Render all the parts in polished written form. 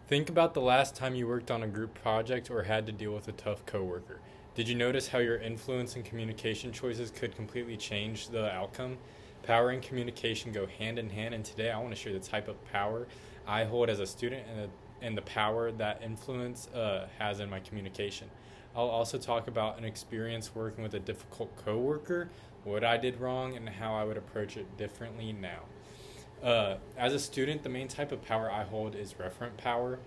Think about the last time you worked on a group project or had to deal with a tough coworker. Did you notice how your influence and communication choices could completely change the outcome? Power and communication go hand in hand, and today I want to share the type of power I hold as a student and the power that influence has in my communication. I'll also talk about an experience working with a difficult coworker, what I did wrong, and how I would approach it differently now. As a student, the main type of power I hold is referent power.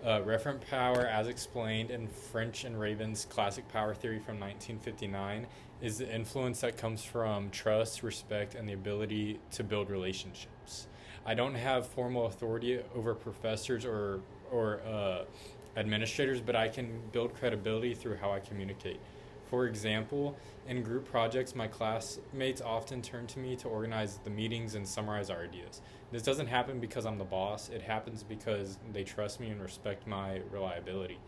Referent power, as explained in French and Raven's classic power theory from 1959, is the influence that comes from trust, respect, and the ability to build relationships. I don't have formal authority over professors or administrators, but I can build credibility through how I communicate. For example, in group projects, my classmates often turn to me to organize the meetings and summarize our ideas. This doesn't happen because I'm the boss, it happens because they trust me and respect my reliability.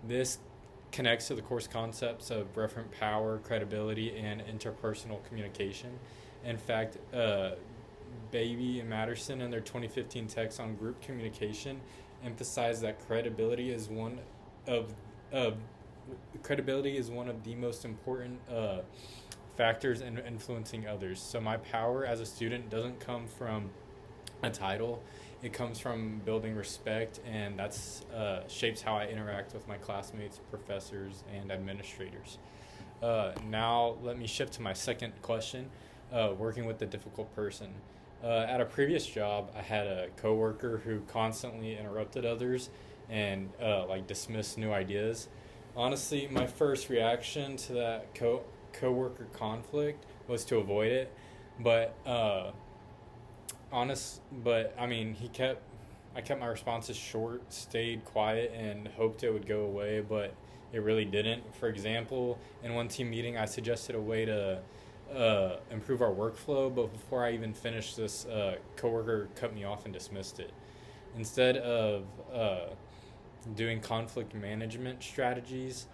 This connects to the course concepts of referent power, credibility, and interpersonal communication. In fact, Baby and Matterson in their 2015 text on group communication emphasize that of, of credibility is one of the most important factors in influencing others. So my power as a student doesn't come from a title; it comes from building respect, and that's shapes how I interact with my classmates, professors, and administrators. Now let me shift to my second question: working with the difficult person. At a previous job, I had a coworker who constantly interrupted others and dismissed new ideas. Honestly, my first reaction to that coworker conflict was to avoid it, but I mean, I kept my responses short, stayed quiet, and hoped it would go away, but it really didn't. For example, in one team meeting, I suggested a way to improve our workflow, but before I even finished this, coworker cut me off and dismissed it. Instead of doing conflict management strategies,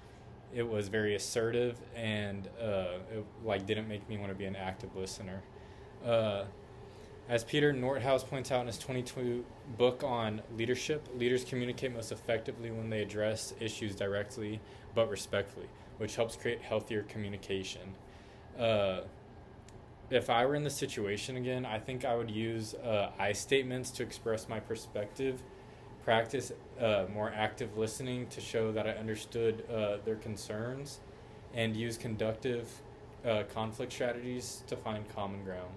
it was very assertive and it didn't make me want to be an active listener. Uh, as Peter Nordhaus points out in his 22 book on leadership, leaders communicate most effectively when they address issues directly but respectfully, which helps create healthier communication. Uh, if I were in this situation again, I think I would use I statements to express my perspective, practice more active listening to show that I understood their concerns, and use conductive conflict strategies to find common ground.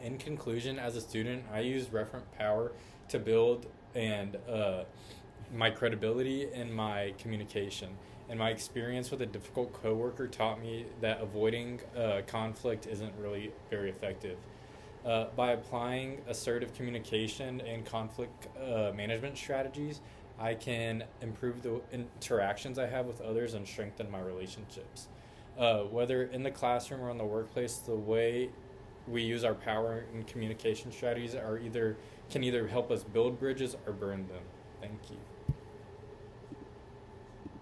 In conclusion, as a student, I use referent power to build and my credibility in my communication. And my experience with a difficult coworker taught me that avoiding conflict isn't really very effective. By applying assertive communication and conflict management strategies, I can improve the interactions I have with others and strengthen my relationships. Whether in the classroom or in the workplace, the way we use our power and communication strategies can either help us build bridges or burn them. Thank you.